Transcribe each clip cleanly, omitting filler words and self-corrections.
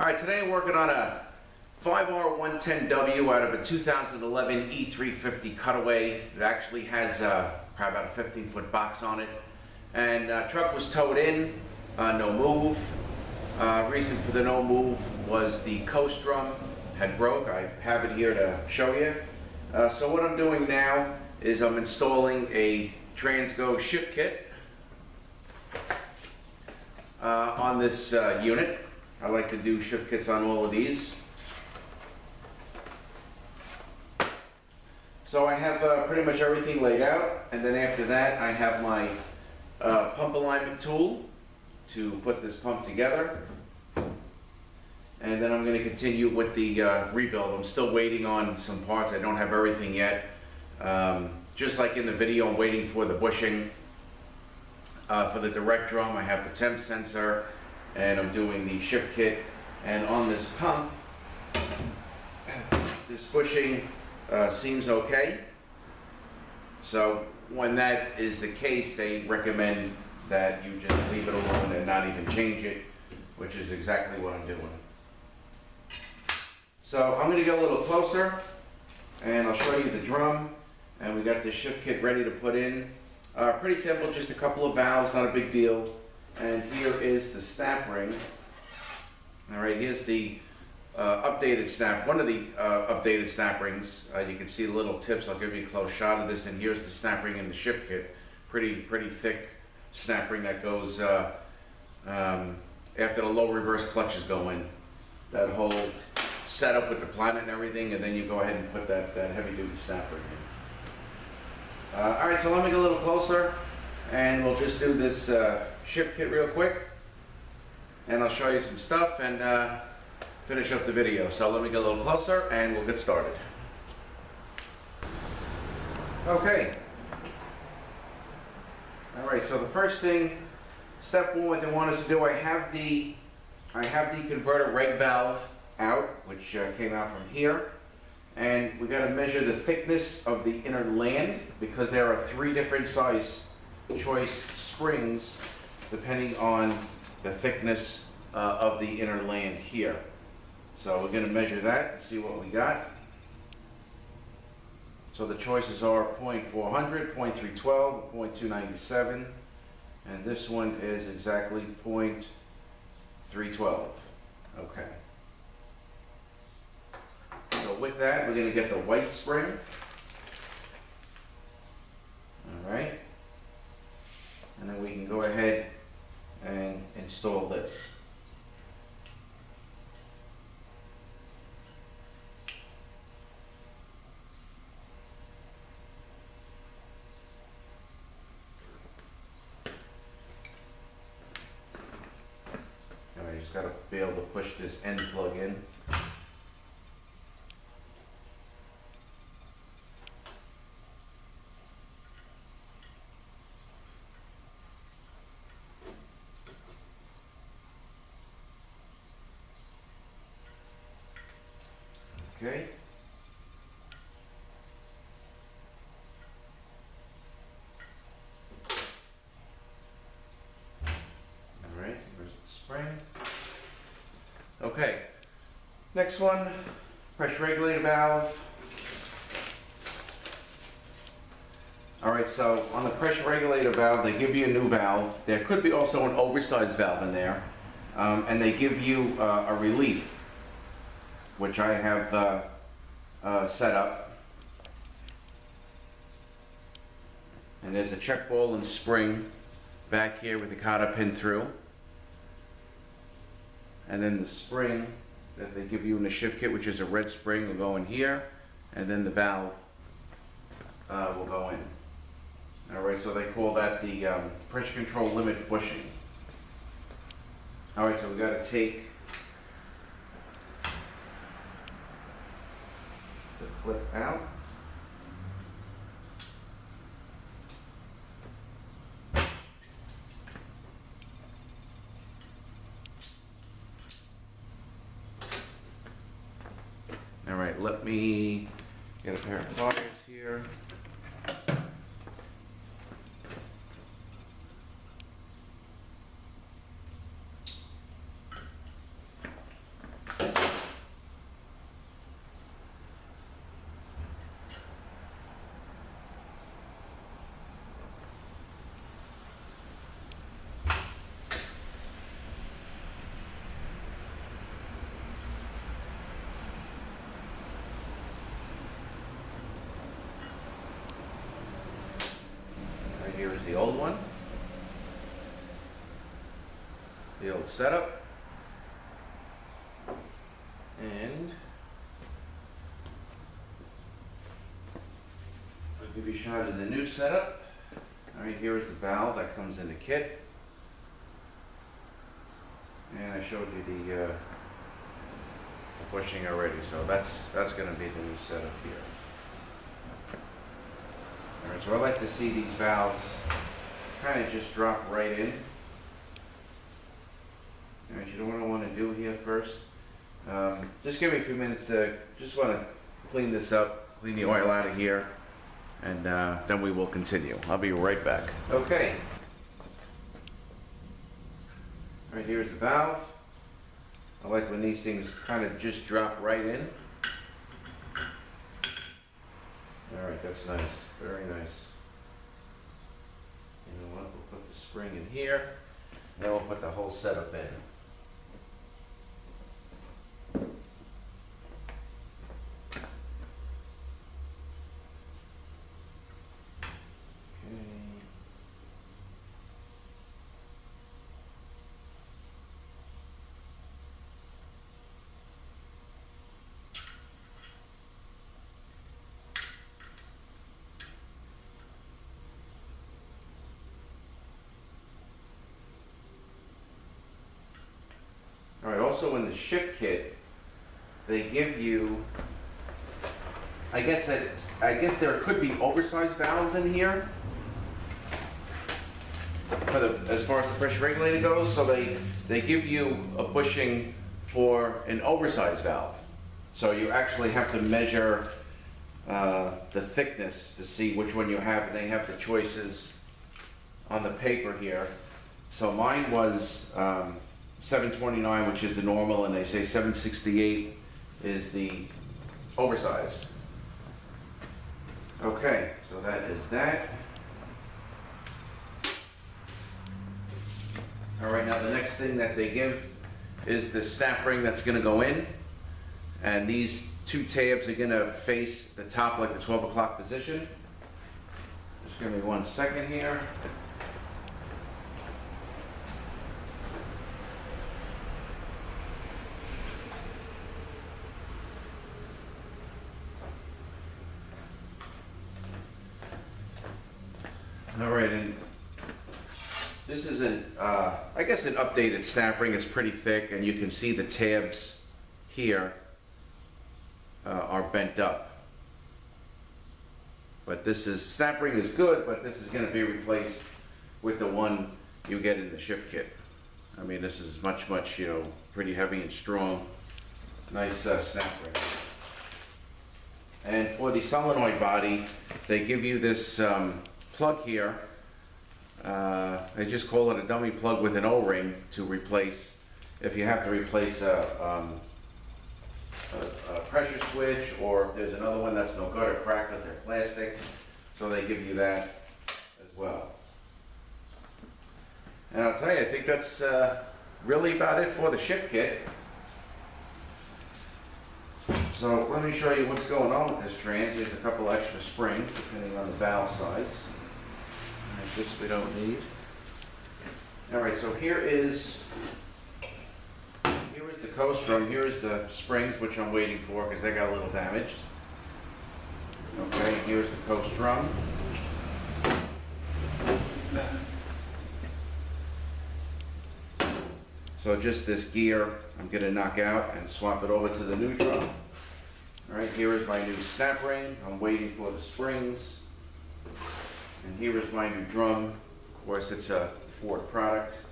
Alright, today I'm working on a 5R110W out of a 2011 E350 cutaway. It actually has probably about a 15-foot box on it. And truck was towed in, no move. Reason for the no move was the coast drum had broke. I have it here to show you. So what I'm doing now is I'm installing a Transgo shift kit on this unit. I like to do shift kits on all of these. So I have pretty much everything laid out, and then after that I have my pump alignment tool to put this pump together. And then I'm going to continue with the rebuild. I'm still waiting on some parts. I don't have everything yet. Just like in the video, I'm waiting for the bushing. For the direct drum, I have the temp sensor, and I'm doing the shift kit. And on this pump, this bushing seems okay. So when that is the case, they recommend that you just leave it alone and not even change it, which is exactly what I'm doing. So I'm going to get a little closer and I'll show you the drum, and we got the shift kit ready to put in. Pretty simple, just a couple of valves, not a big deal. And here is the snap ring. All right, here's the updated snap, one of the updated snap rings. You can see the little tips. I'll give you a close shot of this, and here's the snap ring in the shift kit. Pretty thick snap ring that goes after the low reverse clutches go in. That whole setup with the planet and everything, and then you go ahead and put that heavy duty snap ring in. All right, so let me get a little closer, and we'll just do this shift kit real quick, and I'll show you some stuff and finish up the video. So let me get a little closer and we'll get started. Okay. All right, so the first thing, step one, what they want us to do, I have the converter reg valve out, which came out from here. And we got to measure the thickness of the inner land, because there are 3 different size choice springs depending on the thickness of the inner land here. So we're going to measure that and see what we got. So the choices are 0.400, 0.312, 0.297, and this one is exactly 0.312. Okay. So with that, we're going to get the white spring. All right. And then we can go ahead and install this. All right, just got to be able to push this end plug in. Okay. All right, here's the spring. Okay. Next one, pressure regulator valve. All right, so on the pressure regulator valve, they give you a new valve. There could be also an oversized valve in there, and they give you a relief, which I have set up. And there's a check ball and spring back here with the cotter pin through. And then the spring that they give you in the shift kit, which is a red spring, will go in here. And then the valve will go in. All right, so they call that the pressure control limit bushing. All right, so we got to take the clip out. All right, let me get a pair of pliers here. Here's the old one. The old setup. And I'll give you a shot of the new setup. All right, here is the valve that comes in the kit. And I showed you the bushing already, so that's going to be the new setup here. All right, so I like to see these valves kind of just drop right in. All right, you know what I want to do here first? Just give me a few minutes to, just want to clean this up, clean the oil out of here, and then we will continue. I'll be right back. Okay. All right, here's the valve. I like when these things kind of just drop right in. All right, that's nice, very nice. You know what, we'll put the spring in here, and then we'll put the whole setup in. All right, also in the shift kit, they give you, I guess there could be oversized valves in here for as far as the pressure regulator goes. So they give you a bushing for an oversized valve. So you actually have to measure the thickness to see which one you have, and they have the choices on the paper here. So mine was 729, which is the normal, and they say 768 is the oversized. Okay, so that is that. All right, now the next thing that they give is the snap ring that's going to go in, and these two tabs are going to face the top like the 12 o'clock position. Just give me 1 second here. All right, and this is I guess an updated snap ring. It's pretty thick, and you can see the tabs here are bent up. But this is, snap ring is good, but this is going to be replaced with the one you get in the shift kit. I mean, this is much, you know, pretty heavy and strong. Nice snap ring. And for the solenoid body, they give you this plug here. They just call it a dummy plug with an O-ring to replace, if you have to replace a pressure switch, or if there's another one that's no good or cracked because they're plastic. So they give you that as well. And I'll tell you, I think that's really about it for the shift kit. So let me show you what's going on with this trans. There's a couple extra springs depending on the valve size. This we don't need. All right, so here is the coast drum. Here is the springs, which I'm waiting for because they got a little damaged. Okay, here's the coast drum. So just this gear, I'm going to knock out and swap it over to the new drum. All right, here is my new snap ring. I'm waiting for the springs. And here is my new drum. Of course, it's a Ford product.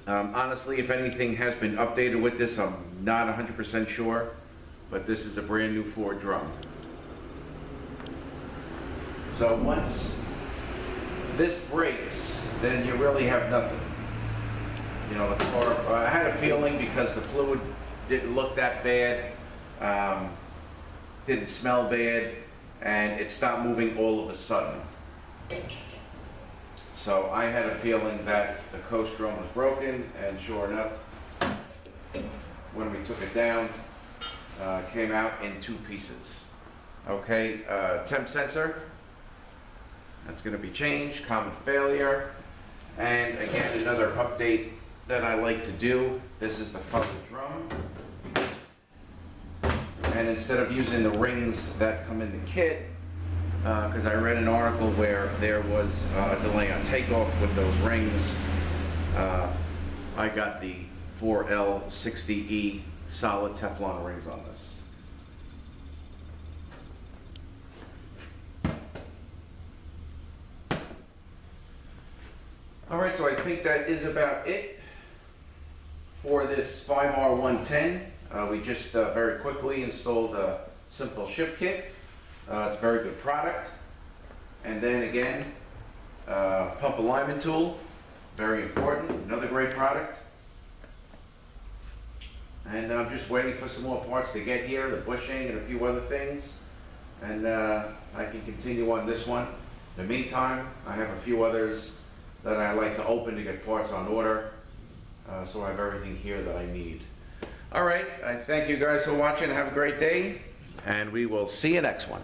Honestly, if anything has been updated with this, I'm not 100% sure, but this is a brand new Ford drum. So once this breaks, then you really have nothing. You know, the car, I had a feeling because the fluid didn't look that bad, didn't smell bad, and it stopped moving all of a sudden. So I had a feeling that the coast drum was broken, and sure enough, when we took it down, it came out in 2 pieces. Okay, temp sensor. That's going to be changed, common failure. And again, another update that I like to do. This is the front of the drum. And instead of using the rings that come in the kit, because I read an article where there was a delay on takeoff with those rings, I got the 4L60E solid Teflon rings on this. Alright, so I think that is about it for this 5R110. We just very quickly installed a simple shift kit. It's a very good product. And then again, pump alignment tool, very important, another great product. And I'm just waiting for some more parts to get here, the bushing and a few other things. And I can continue on this one. In the meantime, I have a few others that I like to open to get parts on order. So I have everything here that I need. All right, I thank you guys for watching. Have a great day, and we will see you next one.